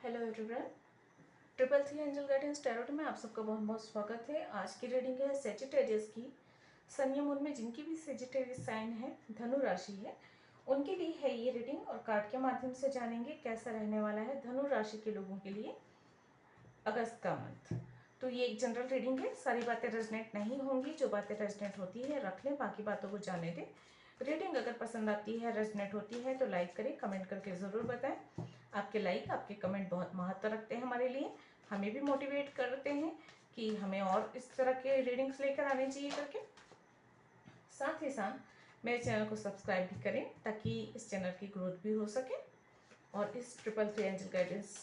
Hello everyone, triple three angel guidance tarot में आप सबका बहुत बहुत स्वागत है। आज की रीडिंग है सेजिटेरियस की। सन या मून में जिनकी भी सेजिटेरियस साइन है, धनु राशि है, उनके लिए है ये रीडिंग। और कार्ड के माध्यम से जानेंगे कैसा रहने वाला है धनु राशि के लोगों के लिए अगस्त का मंथ। तो ये एक जनरल रीडिंग है, सारी बातें रेजनेट नहीं होंगी। जो बातें रेजनेट होती है रख लें, बाकी बातों को जाने दें। रीडिंग अगर पसंद आती है, रेजनेट होती है तो लाइक करें, कमेंट करके ज़रूर बताएं। आपके लाइक, आपके कमेंट बहुत महत्व रखते हैं हमारे लिए, हमें भी मोटिवेट करते हैं कि हमें और इस तरह के रीडिंग्स लेकर आने चाहिए करके। साथ ही साथ मेरे चैनल को सब्सक्राइब भी करें ताकि इस चैनल की ग्रोथ भी हो सके और इस triple three angel guidance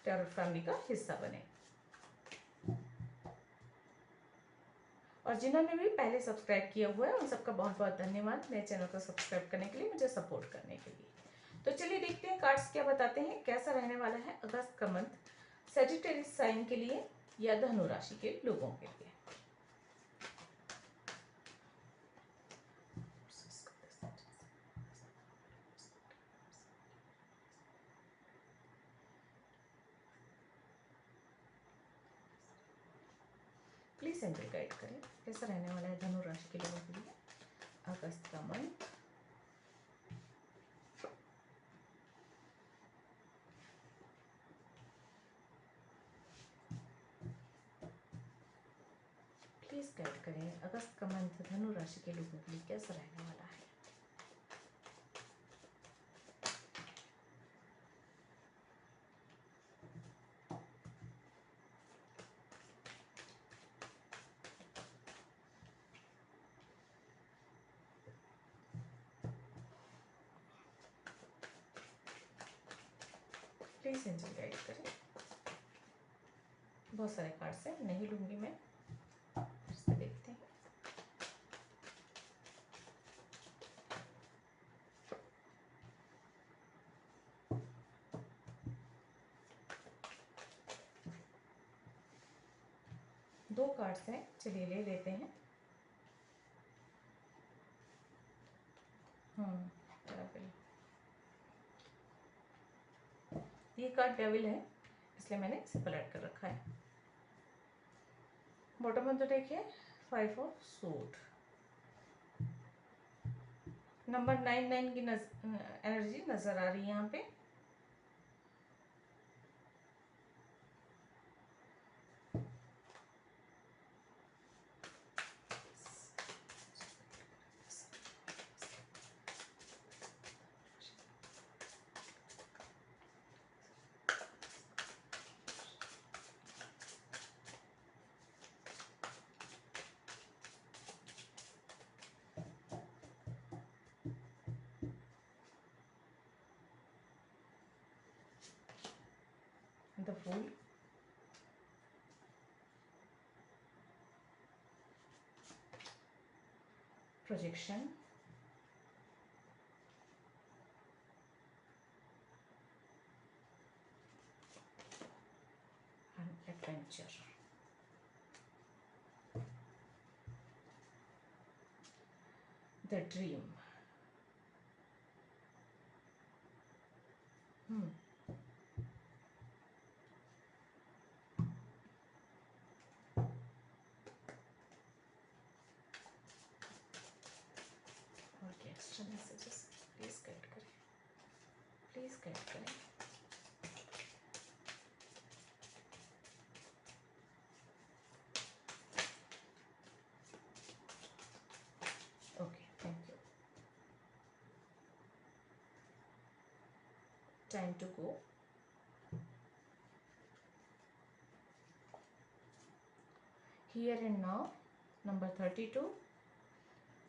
tarot family का हिस्सा बने। और जिन्होंने भी पहले सब्सक्राइब किया हुआ है उन सबका बहुत बहुत धन्यवाद मेरे चैनल को सब्सक्राइब करने के लिए, मुझे सपोर्ट करने के लिए। तो चलिए देखते हैं कार्ड्स क्या बताते हैं, कैसा रहने वाला है अगस्त का मंथ सेजिटेरियस साइन के लिए या धनु राशि के लोगों के लिए। प्लीज एंजल गाइड करें कैसा रहने वाला है धनु राशि के लोगों के लिए अगस्त का मंथ। प्लीज गाइड करें अगस्त का मंथ धनु राशि के लोगों के लिए कैसा रहने वाला है। प्लीज एंजल गाइड करें। बहुत सारे कार्ड्स हैं, नहीं लूंगी मैं, फिर से देखते हैं। दो कार्ड्स हैं, चलिए ले लेते हैं। डेविल, ये कार्ड डेविल है इसलिए मैंने इसे पलट कर रखा है। बॉटम में तो देखिए 5 ऑफ सूट, नंबर 99 की एनर्जी नजर आ रही है यहाँ पे। The Fool, Projection, and Adventure. The Dream. और क्या एक्स्ट्रा मैसेजेस प्लीज गाइड करें, प्लीज गाइड करें। Okay, thank you. Time to go. Here and now, number 32.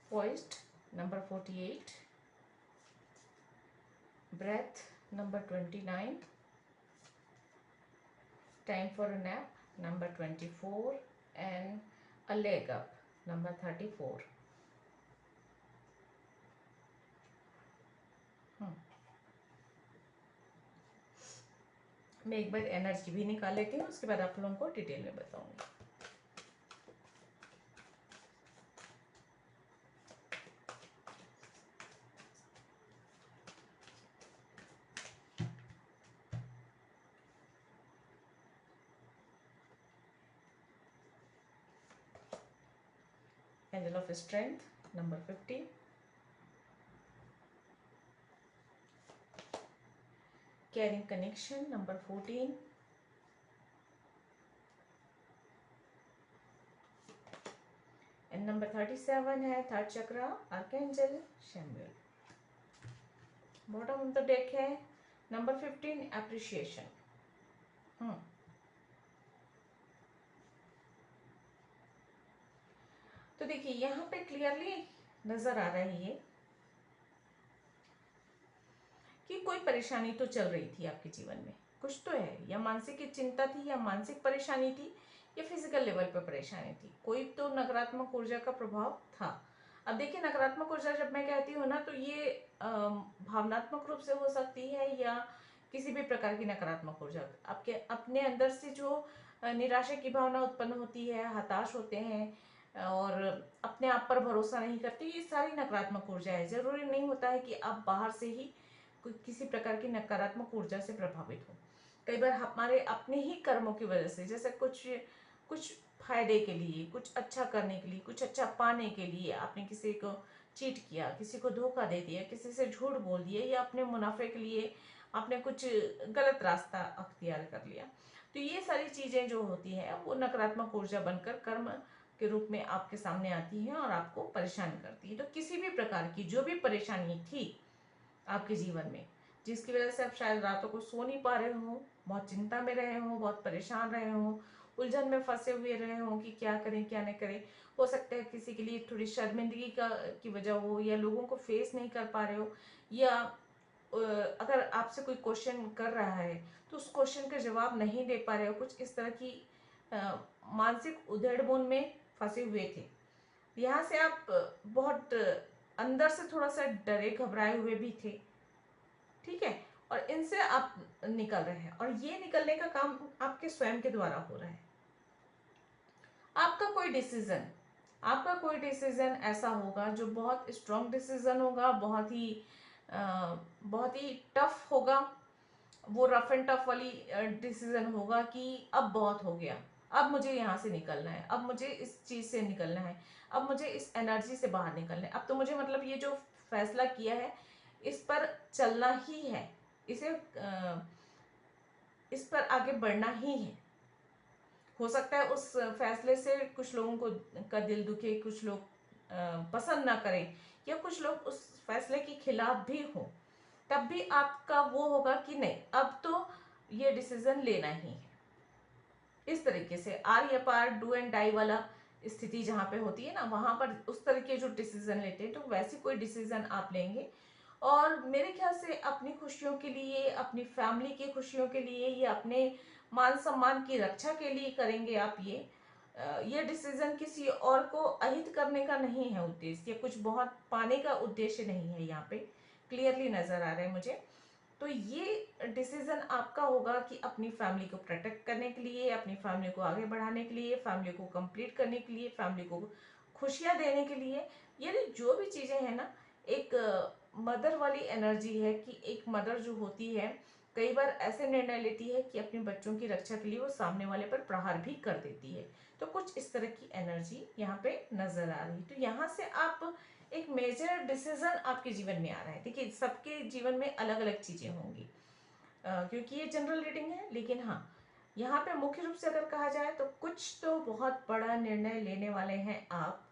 Poised, number 48. Breath, number 29. Time for a nap, number 24. And a leg up, number 34. मैं एक बार energy भी निकाल लेती हूँ, उसके बाद आप लोगों को डिटेल में बताऊंगी। Angel of strength number 15, carrying connection number 14, and number 37 है third chakra archangel Samuel. Bottom of the deck है नंबर 15 एप्रिशिएशन। तो देखिए यहाँ पे क्लियरली नजर आ रही है कि कोई परेशानी तो चल रही थी आपके जीवन में, कुछ तो है, या मानसिक चिंता थी, या मानसिक परेशानी थी, या फिजिकल लेवल पे परेशानी थी, कोई तो नकारात्मक ऊर्जा का प्रभाव था। अब देखिए नकारात्मक ऊर्जा जब मैं कहती हूँ ना, तो ये भावनात्मक रूप से हो सकती है या किसी भी प्रकार की नकारात्मक ऊर्जा आपके अपने अंदर से जो निराशा की भावना उत्पन्न होती है, हताश होते हैं और अपने आप पर भरोसा नहीं करते, ये सारी नकारात्मक ऊर्जा है। जरूरी नहीं होता है कि आप बाहर से ही किसी प्रकार की नकारात्मक ऊर्जा से प्रभावित हो। कई बार हमारे अपने ही कर्मों की वजह से, जैसे कुछ फायदे के लिए, कुछ अच्छा करने के लिए, कुछ अच्छा पाने के लिए आपने किसी को चीट किया, किसी को धोखा दे दिया, किसी से झूठ बोल दिया, या अपने मुनाफे के लिए आपने कुछ गलत रास्ता अख्तियार कर लिया। तो ये सारी चीजें जो होती है वो नकारात्मक ऊर्जा बनकर कर्म के रूप में आपके सामने आती है और आपको परेशान करती है। तो किसी भी प्रकार की जो भी परेशानी थी आपके जीवन में, जिसकी वजह से आप शायद रातों को सो नहीं पा रहे हो, बहुत चिंता में रहे हो, बहुत परेशान रहे हो, उलझन में फंसे हुए रहे हो कि क्या करें क्या नहीं करें। हो सकता है किसी के लिए थोड़ी शर्मिंदगी की वजह हो, या लोगों को फेस नहीं कर पा रहे हो, या अगर आपसे कोई क्वेश्चन कर रहा है तो उस क्वेश्चन का जवाब नहीं दे पा रहे हो, कुछ इस तरह की मानसिक उधेड़बुन में फंसे हुए थे। यहाँ से आप बहुत अंदर से थोड़ा सा डरे घबराए हुए भी थे, ठीक है, और इनसे आप निकल रहे हैं, और ये निकलने का काम आपके स्वयं के द्वारा हो रहा है। आपका कोई डिसीजन ऐसा होगा जो बहुत स्ट्रॉन्ग डिसीजन होगा, बहुत ही टफ होगा। वो रफ एंड टफ वाली डिसीजन होगा कि अब बहुत हो गया, अब मुझे यहाँ से निकलना है, अब मुझे इस चीज से निकलना है, अब मुझे इस एनर्जी से बाहर निकलना है, अब तो मुझे मतलब ये जो फैसला किया है इस पर चलना ही है, इस पर आगे बढ़ना ही है। हो सकता है उस फैसले से कुछ लोगों को का दिल दुखे, कुछ लोग पसंद ना करें, या कुछ लोग उस फैसले के खिलाफ भी हो, तब भी आपका वो होगा कि नहीं, अब तो ये डिसीजन लेना ही है। इस तरीके से आर या पार, डू एंड डाई वाला स्थिति जहां पे होती है ना, वहां पर उस तरह के जो डिसीजन लेते हैं, तो वैसे कोई डिसीजन आप लेंगे, और मेरे ख्याल से अपनी खुशियों के लिए, अपनी फैमिली की खुशियों के लिए, या अपने मान सम्मान की रक्षा के लिए करेंगे आप ये डिसीजन किसी और को अहित करने का नहीं है उद्देश्य, या कुछ बहुत पाने का उद्देश्य नहीं है, यहाँ पे क्लियरली नजर आ रहा है मुझे। तो ये डिसीजन आपका होगा कि अपनी फैमिली को प्रोटेक्ट करने के लिए, अपनी फैमिली को आगे बढ़ाने के लिए, फैमिली को कंप्लीट करने के लिए, फैमिली को खुशियां देने के लिए, यानी जो भी चीजें हैं ना, एक मदर वाली एनर्जी है कि एक मदर जो होती है कई बार ऐसे निर्णय लेती है कि अपने बच्चों की रक्षा के लिए वो सामने वाले पर प्रहार भी कर देती है। तो कुछ इस तरह की एनर्जी यहाँ पे नजर आ रही। तो यहाँ से आप एक मेजर डिसीजन आपके जीवन में आ रहा है। देखिए सबके जीवन में अलग अलग चीजें होंगी, क्योंकि ये जनरल रीडिंग है, लेकिन हाँ यहाँ पे मुख्य रूप से अगर कहा जाए तो कुछ तो बहुत बड़ा निर्णय लेने वाले हैं आप,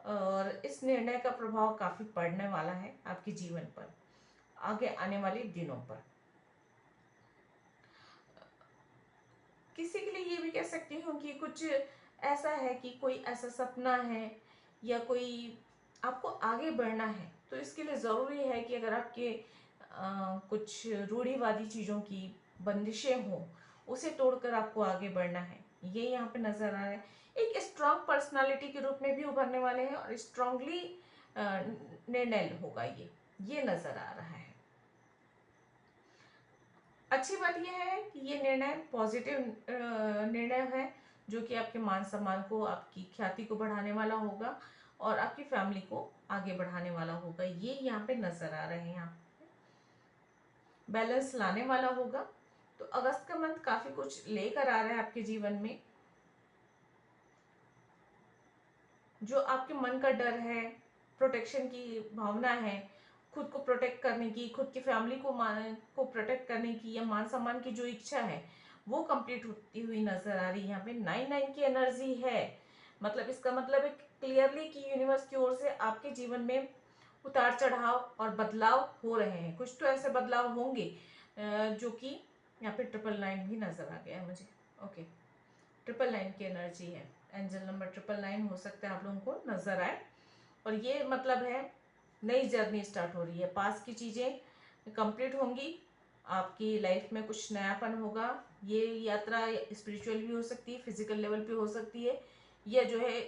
और इस निर्णय का प्रभाव काफी पड़ने वाला है आपके जीवन पर आगे आने वाले दिनों पर। किसी के लिए ये भी कह सकती हूँ कि कुछ ऐसा है कि कोई ऐसा सपना है, या कोई आपको आगे बढ़ना है, तो इसके लिए ज़रूरी है कि अगर आपके कुछ रूढ़िवादी चीज़ों की बंदिशें हों, उसे तोड़कर आपको आगे बढ़ना है, ये यहाँ पे नज़र आ रहा है। एक स्ट्रांग पर्सनालिटी के रूप में भी उभरने वाले हैं, और स्ट्रांगली निर्णय होगा ये नज़र आ रहा है। अच्छी बात यह है कि ये निर्णय पॉजिटिव निर्णय है, जो कि आपके मान सम्मान को, आपकी ख्याति को बढ़ाने वाला होगा, और आपकी फैमिली को आगे बढ़ाने वाला होगा, ये यहाँ पे नजर आ रहे हैं। यहाँ बैलेंस लाने वाला होगा। तो अगस्त का मंथ काफी कुछ लेकर आ रहा है आपके जीवन में। जो आपके मन का डर है, प्रोटेक्शन की भावना है, खुद को प्रोटेक्ट करने की, खुद की फैमिली को प्रोटेक्ट करने की, या मान सम्मान की जो इच्छा है वो कंप्लीट होती हुई नजर आ रही है। यहाँ पे 9 की एनर्जी है, मतलब इसका मतलब है क्लियरली कि यूनिवर्स की ओर से आपके जीवन में उतार चढ़ाव और बदलाव हो रहे हैं। कुछ तो ऐसे बदलाव होंगे जो कि यहाँ पे 999 भी नजर आ गया है मुझे। ओके, 999 की एनर्जी है, एंजल नंबर 999 हो सकता है आप लोगों को नजर आए। और ये मतलब है नई जर्नी स्टार्ट हो रही है, पास की चीज़ें कंप्लीट होंगी, आपकी लाइफ में कुछ नयापन होगा। ये यात्रा स्पिरिचुअल भी हो सकती है, फिजिकल लेवल पे हो सकती है, या जो है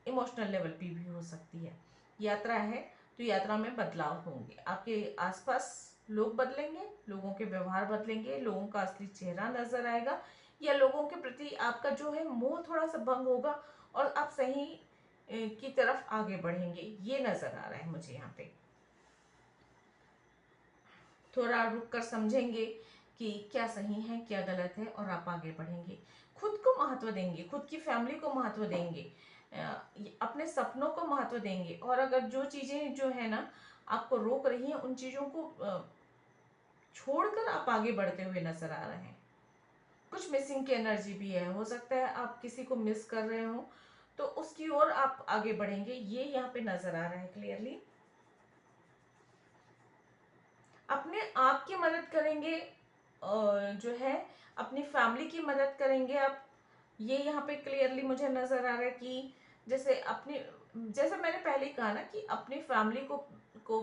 इमोशनल लेवल पे भी हो सकती है। यात्रा है तो यात्रा में बदलाव होंगे, आपके आसपास लोग बदलेंगे, लोगों के व्यवहार बदलेंगे, लोगों का असली चेहरा नजर आएगा, या लोगों के प्रति आपका जो है मोह थोड़ा सा भंग होगा और आप सही की तरफ आगे बढ़ेंगे, ये नजर आ रहा है मुझे यहाँ पे। थोड़ा रुक कर समझेंगे कि क्या सही है क्या गलत है, और आप आगे बढ़ेंगे। खुद को महत्व देंगे, खुद की फैमिली को महत्व देंगे, अपने सपनों को महत्व देंगे। और अगर जो चीजें जो है ना आपको रोक रही हैं, उन चीजों को छोड़कर आप आगे बढ़ते हुए नजर आ रहे हैं। कुछ मिसिंग की एनर्जी भी है, हो सकता है आप किसी को मिस कर रहे हो, तो उसकी ओर आप आगे बढ़ेंगे, ये यहाँ पे नजर आ रहा है क्लियरली। अपने आप की मदद करेंगे, जो है अपनी फैमिली की मदद करेंगे आप, ये यहाँ पे क्लियरली मुझे नजर आ रहा है कि जैसे मैंने पहले कहा ना कि अपनी फैमिली को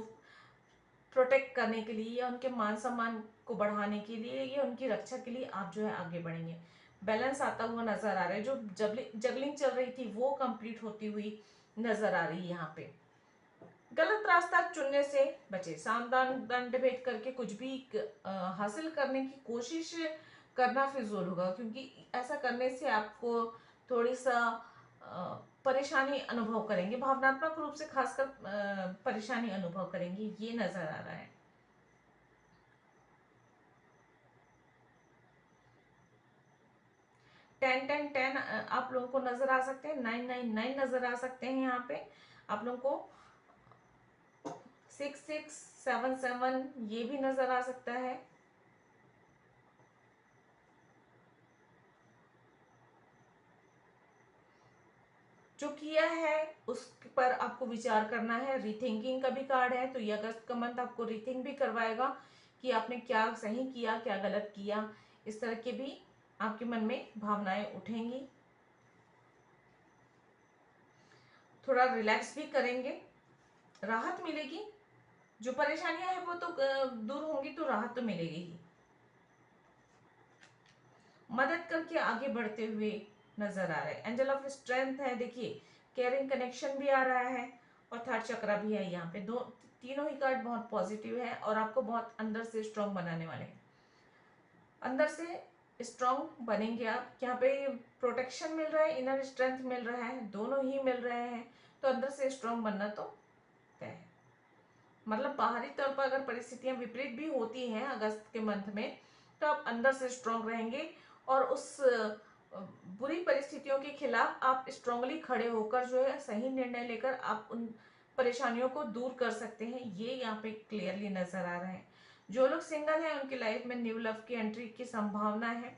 प्रोटेक्ट करने के लिए, या उनके मान सम्मान को बढ़ाने के लिए, या उनकी रक्षा के लिए आप जो है आगे बढ़ेंगे। बैलेंस आता हुआ नजर आ रहा है, जो जगलिंग चल रही थी वो कंप्लीट होती हुई नजर आ रही है यहाँ पे। गलत रास्ता चुनने से बचे, सावधान दंड भेद करके कुछ भी हासिल करने की कोशिश करना फिजूल होगा, क्योंकि ऐसा करने से आपको थोड़ी सा परेशानी अनुभव करेंगे, भावनात्मक रूप से खासकर परेशानी अनुभव करेंगे, ये नजर आ रहा है। टेन टेन टेन आप लोगों को नजर आ सकते हैं, 999 नजर आ सकते हैं यहाँ पे आप लोगों को, 6677 ये भी नजर आ सकता है। जो किया है उस पर आपको विचार करना है, रीथिंकिंग का भी कार्ड है, तो ये अगस्त का मंथ आपको रीथिंक भी करवाएगा कि आपने क्या सही किया क्या गलत किया, इस तरह के भी आपके मन में भावनाएं उठेंगी। थोड़ा रिलैक्स भी करेंगे, राहत मिलेगी, जो परेशानियां हैं वो तो दूर होंगी, तो राहत तो मिलेगी ही। मदद करके आगे बढ़ते हुए नजर आ रहे हैं, एंजल ऑफ स्ट्रेंथ है, देखिए केयरिंग कनेक्शन भी आ रहा है, और थर्ड चक्रा भी है यहाँ पे। दो तीनों ही कार्ड बहुत पॉजिटिव है, और आपको बहुत अंदर से स्ट्रांग बनाने वाले हैं। अंदर से स्ट्रांग बनेंगे आप, यहाँ पे प्रोटेक्शन मिल रहा है, इनर स्ट्रेंथ मिल रहा है, दोनों ही मिल रहे हैं, तो अंदर से स्ट्रांग बनना तो तय है। मतलब बाहरी तौर पर अगर परिस्थितियां विपरीत भी होती हैं अगस्त के मंथ में, तो आप अंदर से स्ट्रांग रहेंगे, और उस बुरी परिस्थितियों के खिलाफ आप स्ट्रांगली खड़े होकर जो है सही निर्णय लेकर आप उन परेशानियों को दूर कर सकते हैं, ये यहाँ पे क्लियरली नजर आ रहा है। जो लोग सिंगल हैं उनकी लाइफ में न्यू लव की एंट्री की संभावना है।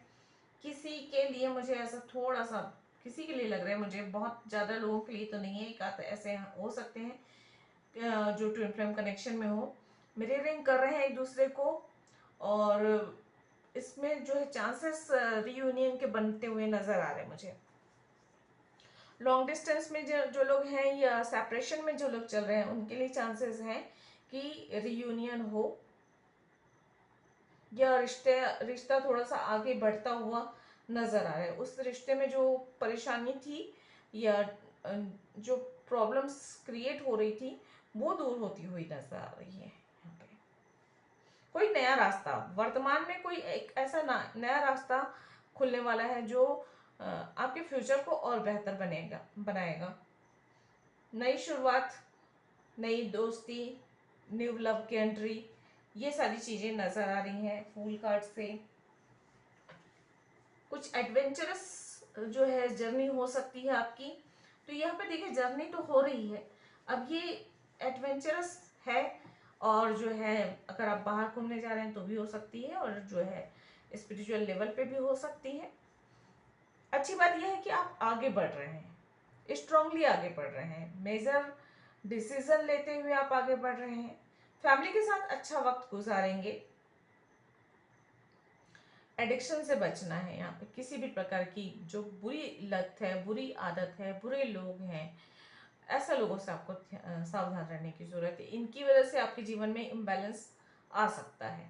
किसी के लिए मुझे ऐसा थोड़ा सा, किसी के लिए लग रहा है मुझे, बहुत ज्यादा लोगों के लिए तो नहीं है, एक आध ऐसे हो सकते हैं जो ट्विन फ्लेम कनेक्शन में हो, मिररिंग कर रहे हैं एक दूसरे को, और इसमें जो है चांसेस रियूनियन के बनते हुए नजर आ रहे हैं मुझे। लॉन्ग डिस्टेंस में जो लोग हैं, या सेपरेशन में जो लोग चल रहे हैं, उनके लिए चांसेस हैं कि रियूनियन हो, या रिश्ता थोड़ा सा आगे बढ़ता हुआ नजर आ रहा है। उस रिश्ते में जो परेशानी थी, या जो प्रॉब्लम्स क्रिएट हो रही थी, वो दूर होती हुई नजर आ रही है यहाँ पे। कोई नया रास्ता वर्तमान में, कोई एक ऐसा नया रास्ता खुलने वाला है जो आपके फ्यूचर को और बेहतर बनाएगा। नई शुरुआत, नई दोस्ती, न्यू लव की एंट्री, ये सारी चीजें नजर आ रही हैं फूल कार्ड से। कुछ एडवेंचरस जो है जर्नी हो सकती है आपकी, तो यहाँ पे देखिए जर्नी तो हो रही है, अब ये एडवेंचरस है, और जो है अगर आप बाहर घूमने जा रहे हैं तो भी हो सकती है, और जो है स्पिरिचुअल लेवल पे भी हो सकती है। अच्छी बात यह है कि आप आगे बढ़ रहे हैं, स्ट्रांगली आगे बढ़ रहे हैं, मेजर डिसीजन लेते हुए आप आगे बढ़ रहे हैं, फैमिली के साथ अच्छा वक्त गुजारेंगे। एडिक्शन से बचना है, यहाँ पे किसी भी प्रकार की जो बुरी लत है, बुरी आदत है, बुरे लोग हैं, ऐसा लोगों से आपको सावधान रहने की जरूरत है। इनकी वजह से आपके जीवन में इम्बैलेंस आ सकता है।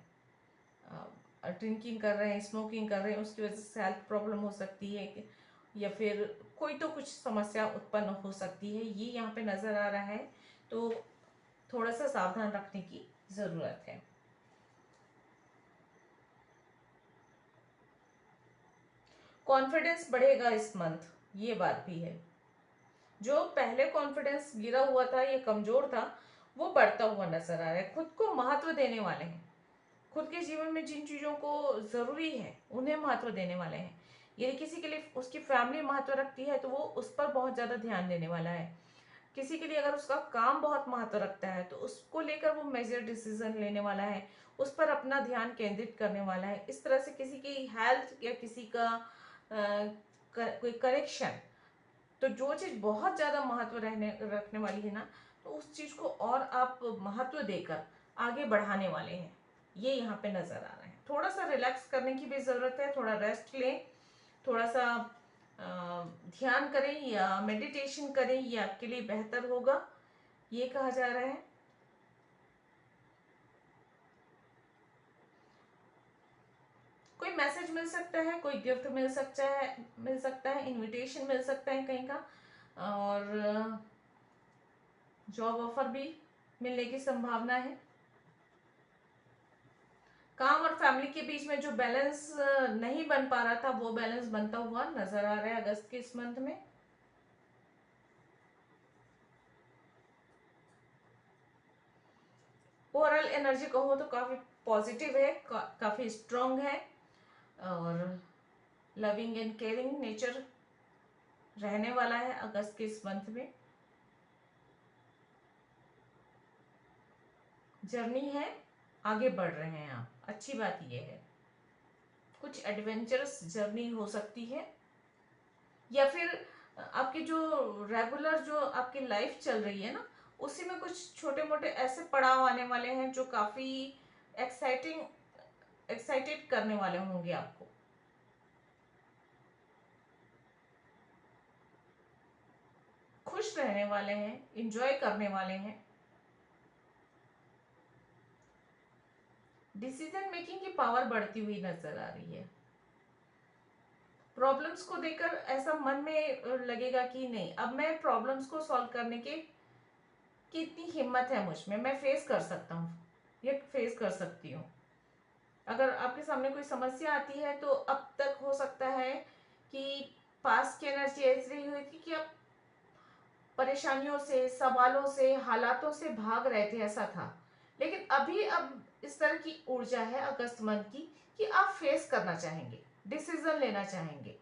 ड्रिंकिंग कर रहे हैं, स्मोकिंग कर रहे हैं, उसकी वजह से हेल्थ प्रॉब्लम हो सकती है, या फिर कोई तो कुछ समस्या उत्पन्न हो सकती है, ये यहाँ पे नजर आ रहा है। तो थोड़ा सा सावधान रखने की जरूरत है। कॉन्फिडेंस बढ़ेगा इस मंथ, ये बात भी है। जो पहले कॉन्फिडेंस गिरा हुआ था या कमजोर था, वो बढ़ता हुआ नजर आ रहा है। खुद को महत्व देने वाले हैं, खुद के जीवन में जिन चीजों को जरूरी है उन्हें महत्व देने वाले हैं। यदि किसी के लिए उसकी फैमिली महत्व रखती है तो वो उस पर बहुत ज्यादा ध्यान देने वाला है। किसी के लिए अगर उसका काम बहुत महत्व रखता है तो उसको लेकर वो मेजर डिसीजन लेने वाला है, उस पर अपना ध्यान केंद्रित करने वाला है। इस तरह से किसी की हेल्थ या किसी का कोई करेक्शन, तो जो चीज बहुत ज्यादा महत्व रहने रखने वाली है ना, तो उस चीज को और आप महत्व देकर आगे बढ़ाने वाले हैं, ये यहाँ पे नजर आ रहा है। थोड़ा सा रिलैक्स करने की भी जरूरत है, थोड़ा रेस्ट लें, थोड़ा सा ध्यान करें या मेडिटेशन करें, ये आपके लिए बेहतर होगा, ये कहा जा रहा है। कोई मैसेज मिल सकता है, कोई गिफ्ट मिल सकता है, इनविटेशन मिल सकता है कहीं का, और जॉब ऑफर भी मिलने की संभावना है। काम और फैमिली के बीच में जो बैलेंस नहीं बन पा रहा था, वो बैलेंस बनता हुआ नजर आ रहा है अगस्त के इस मंथ में। ओवरऑल एनर्जी कहूँ तो काफी पॉजिटिव है, काफी स्ट्रांग है, और लविंग एंड केयरिंग नेचर रहने वाला है अगस्त के इस मंथ में। जर्नी है, आगे बढ़ रहे हैं आप, अच्छी बात यह है। कुछ एडवेंचरस जर्नी हो सकती है, या फिर आपकी जो रेगुलर जो आपकी लाइफ चल रही है ना, उसी में कुछ छोटे मोटे ऐसे पड़ाव आने वाले हैं जो काफी एक्साइटिंग एक्साइटेड करने वाले होंगे आपको। खुश रहने वाले हैं, इंजॉय करने वाले हैं। डिसीजन मेकिंग की पावर बढ़ती हुई नजर आ रही है। प्रॉब्लम्स को देखकर ऐसा मन में लगेगा कि नहीं, अब मैं प्रॉब्लम्स को सॉल्व करने के कितनी हिम्मत है मुझ में, मैं फेस कर सकता हूँ, ये फेस कर सकती हूँ। अगर आपके सामने कोई समस्या आती है तो अब तक हो सकता है कि पास्ट की एनर्जी ऐसी रही हुई थी कि आप परेशानियों से, सवालों से, हालातों से भाग रहे थे, ऐसा था। लेकिन अभी अब इस तरह की ऊर्जा है अगस्त मंथ की कि आप फेस करना चाहेंगे, डिसीजन लेना चाहेंगे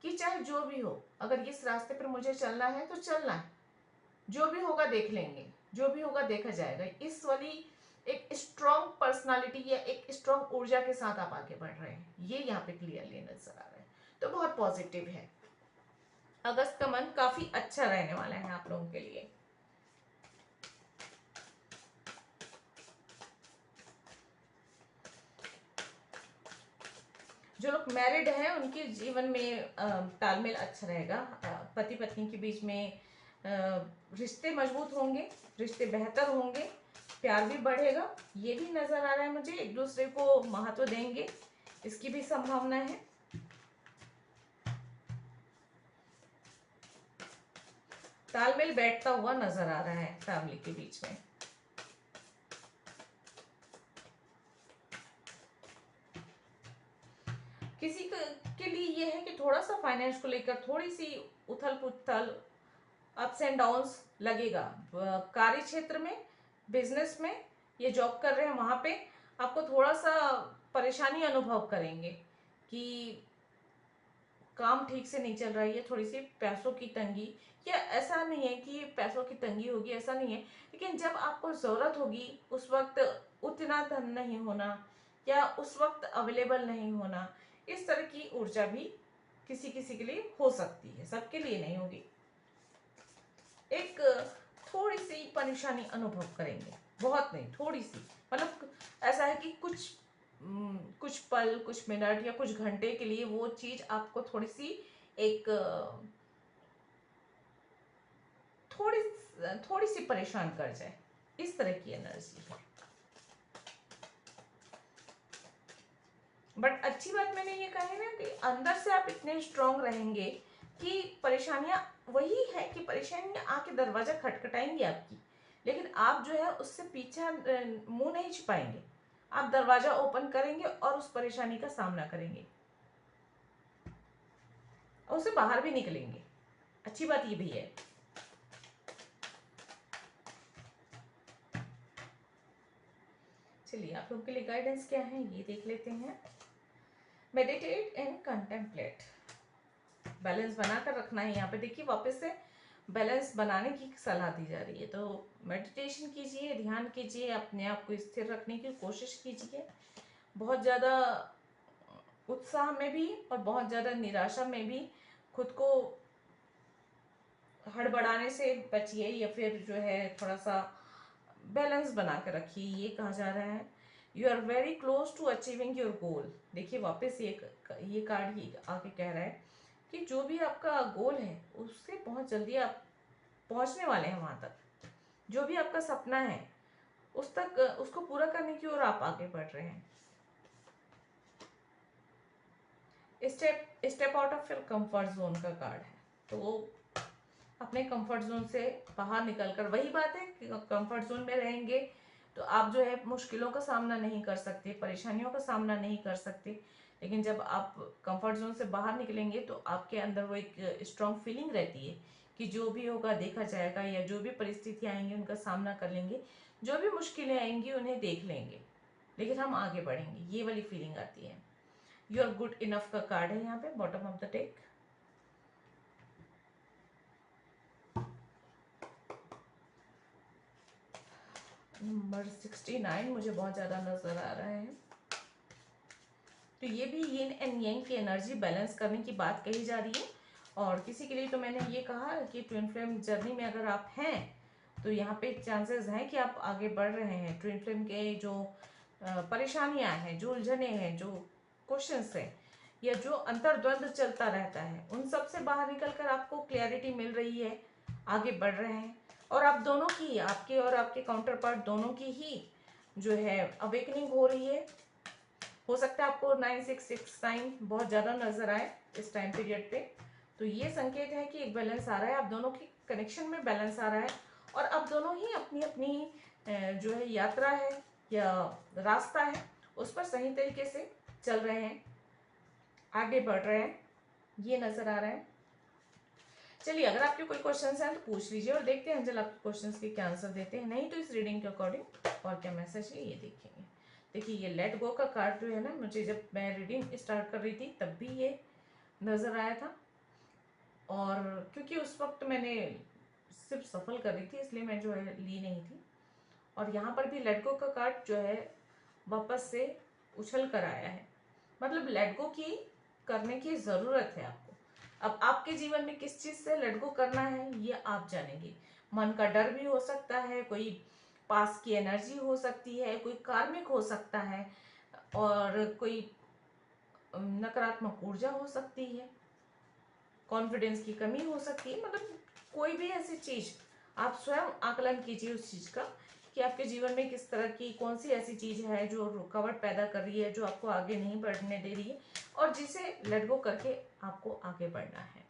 कि चाहे जो भी हो, अगर इस रास्ते पर मुझे चलना है तो चलना है, जो भी होगा देख लेंगे, जो भी होगा देखा जाएगा। इस वाली एक स्ट्रॉन्ग पर्सनालिटी या एक स्ट्रॉन्ग ऊर्जा के साथ आप आगे बढ़ रहे हैं, ये यहाँ पे क्लियरली नजर आ रहा है, तो बहुत पॉजिटिव है। अगस्त का मंथ काफी अच्छा रहने वाला है आप लोगों के लिए। जो लोग मैरिड हैं उनके जीवन में तालमेल अच्छा रहेगा, पति पत्नी के बीच में रिश्ते मजबूत होंगे, रिश्ते बेहतर होंगे, प्यार भी बढ़ेगा, ये भी नजर आ रहा है मुझे। एक दूसरे को महत्व देंगे, इसकी भी संभावना है। तालमेल बैठता हुआ नजर आ रहा है फैमिली के बीच में। किसी के लिए यह है कि थोड़ा सा फाइनेंस को लेकर थोड़ी सी उथल पुथल, अप्स एंड डाउन्स लगेगा। कार्य क्षेत्र में, बिजनेस में, ये जॉब कर रहे हैं वहां पे आपको थोड़ा सा परेशानी अनुभव करेंगे कि काम ठीक से नहीं चल रहा है, या थोड़ी सी पैसों की तंगी, या ऐसा नहीं है कि पैसों की तंगी होगी, ऐसा नहीं है, लेकिन जब आपको ज़रूरत होगी उस वक्त उतना धन नहीं होना, या उस वक्त अवेलेबल नहीं होना, इस तरह की ऊर्जा भी किसी किसी के लिए हो सकती है, सबके लिए नहीं होगी। एक थोड़ी सी परेशानी अनुभव करेंगे, बहुत नहीं, थोड़ी सी, मतलब ऐसा है कि कुछ पल, कुछ मिनट या कुछ घंटे के लिए वो चीज आपको थोड़ी सी एक थोड़ी थोड़ी सी परेशान कर जाए, इस तरह की एनर्जी है। बट अच्छी बात मैंने ये कहा है ना कि अंदर से आप इतने स्ट्रांग रहेंगे कि परेशानियां, वही है कि परेशानियां आके दरवाजा खटखटाएंगी आपकी, लेकिन आप जो है उससे पीछे मुंह नहीं छिपाएंगे, आप दरवाजा ओपन करेंगे और उस परेशानी का सामना करेंगे और उससे बाहर भी निकलेंगे। अच्छी बात ये भी है। चलिए आप लोग के लिए गाइडेंस क्या है ये देख लेते हैं। मेडिटेट एंड कंटेम्पलेट, बैलेंस बनाकर रखना है। यहाँ पे देखिए वापस से बैलेंस बनाने की सलाह दी जा रही है, तो मेडिटेशन कीजिए, ध्यान कीजिए, अपने आप को स्थिर रखने की कोशिश कीजिए। बहुत ज़्यादा उत्साह में भी और बहुत ज़्यादा निराशा में भी खुद को हड़बड़ाने से बचिए, या फिर जो है थोड़ा सा बैलेंस बना कर रखिए, ये कहा जा रहा है। You are very close to achieving your goal. देखिए वापस ये कार्ड ही आके कह रहा है कि जो भी आपका गोल है उससे बहुत जल्दी आप पहुंचने वाले हैं वहां तक। जो भी आपका सपना है उस तक, उसको पूरा करने की ओर आप आगे बढ़ रहे हैं। Step out of your comfort zone का कार्ड है, तो अपने कंफर्ट जोन से बाहर निकलकर, वही बात है कि कंफर्ट जोन में रहेंगे तो आप जो है मुश्किलों का सामना नहीं कर सकते, परेशानियों का सामना नहीं कर सकते, लेकिन जब आप कंफर्ट जोन से बाहर निकलेंगे तो आपके अंदर वो एक स्ट्रांग फीलिंग रहती है कि जो भी होगा देखा जाएगा, या जो भी परिस्थितियाँ आएंगी उनका सामना कर लेंगे, जो भी मुश्किलें आएंगी उन्हें देख लेंगे, लेकिन हम आगे बढ़ेंगे, ये वाली फीलिंग आती है। यू आर गुड इनफ का कार्ड है यहाँ पे bottom of the deck. Number 69 मुझे बहुत ज़्यादा नज़र आ रहा है, तो ये भी यिन एंड यांग की एनर्जी बैलेंस करने की बात कही जा रही है। और किसी के लिए तो मैंने ये कहा कि ट्विन फ्लेम जर्नी में अगर आप हैं तो यहाँ पे चांसेस हैं कि आप आगे बढ़ रहे हैं। ट्विन फ्लेम के जो परेशानियां हैं, जो उलझने हैं, जो क्वेश्चंस हैं, या जो अंतर्द्वंद चलता रहता है, उन सब से बाहर निकलकर आपको क्लैरिटी मिल रही है, आगे बढ़ रहे हैं। और आप दोनों की, आपके और आपके काउंटर पार्ट दोनों की ही जो है अवेकनिंग हो रही है। हो सकता है आपको 9669 बहुत ज़्यादा नजर आए इस टाइम पीरियड पे, तो ये संकेत है कि एक बैलेंस आ रहा है, आप दोनों की कनेक्शन में बैलेंस आ रहा है, और आप दोनों ही अपनी अपनी जो है यात्रा है या रास्ता है उस पर सही तरीके से चल रहे हैं, आगे बढ़ रहे हैं, ये नजर आ रहा है। चलिए अगर आपके कोई क्वेश्चंस हैं तो पूछ लीजिए और देखते हैं अंजल आपके क्वेश्चंस के क्या आंसर देते हैं, नहीं तो इस रीडिंग के अकॉर्डिंग और क्या मैसेज है ये देखेंगे। देखिए ये लेट गो का कार्ड जो है ना, मुझे जब मैं रीडिंग स्टार्ट कर रही थी तब भी ये नज़र आया था, और क्योंकि उस वक्त मैंने सिर्फ सफल कर रही थी इसलिए मैं जो है ली नहीं थी, और यहाँ पर भी लेट गो का कार्ड जो है वापस से उछल कर आया है, मतलब लेट गो की करने की ज़रूरत है आपको। अब आपके जीवन में किस चीज़ से लेट गो करना है ये आप जानेंगे। मन का डर भी हो सकता है, कोई पास की एनर्जी हो सकती है, कोई कार्मिक हो सकता है, और कोई नकारात्मक ऊर्जा हो सकती है, कॉन्फिडेंस की कमी हो सकती है, मतलब कोई भी ऐसी चीज़ आप स्वयं आकलन कीजिए उस चीज़ का कि आपके जीवन में किस तरह की कौन सी ऐसी चीज़ है जो रुकावट पैदा कर रही है, जो आपको आगे नहीं बढ़ने दे रही है, और जिसे लेट गो करके आपको आगे बढ़ना है।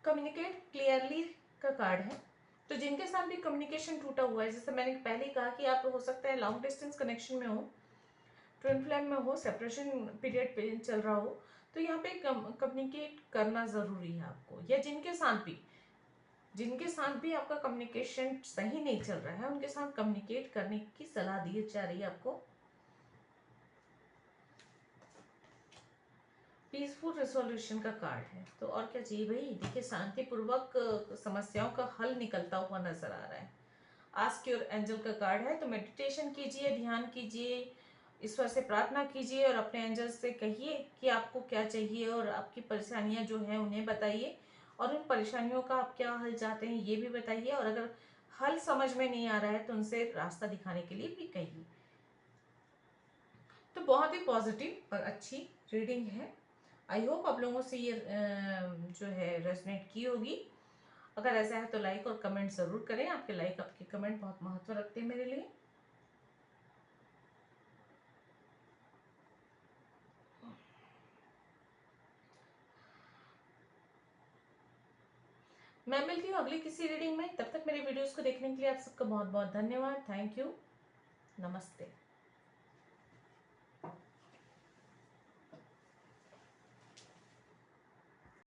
कम्युनिकेट क्लियरली का कार्ड है, तो जिनके साथ भी कम्युनिकेशन टूटा हुआ है, जैसे मैंने पहले कहा कि आप हो सकता है लॉन्ग डिस्टेंस कनेक्शन में हो, ट्विन फ्लेम में हो, सेपरेशन पीरियड पे चल रहा हो, तो यहाँ पे कम्युनिकेट करना ज़रूरी है आपको, या जिनके साथ भी जिनके साथ भी आपका कम्युनिकेशन सही नहीं चल रहा है उनके साथ कम्युनिकेट करने की सलाह दी जा रही है आपको। पीसफुल रिजोल्यूशन का कार्ड है, तो और क्या चाहिए भाई। देखिए शांतिपूर्वक समस्याओं का हल निकलता हुआ नजर आ रहा है। आस्क योर एंजल का कार्ड है, तो मेडिटेशन कीजिए, ध्यान कीजिए, ईश्वर से प्रार्थना कीजिए और अपने एंजल से कहिए कि आपको क्या चाहिए और आपकी परेशानियां जो हैं उन्हें बताइए और उन परेशानियों का आप क्या हल चाहते हैं ये भी बताइए, और अगर हल समझ में नहीं आ रहा है तो उनसे रास्ता दिखाने के लिए भी कहिए। तो बहुत ही पॉजिटिव और अच्छी रीडिंग है। आई होप आप लोगों से ये जो है रेजोनेट की होगी। अगर ऐसा है तो लाइक और कमेंट ज़रूर करें, आपके लाइक आपके कमेंट बहुत महत्व रखते हैं मेरे लिए। मैं मिलती हूँ अगली किसी रीडिंग में, तब तक मेरे वीडियोस को देखने के लिए आप सबका बहुत बहुत धन्यवाद। Thank you. नमस्ते।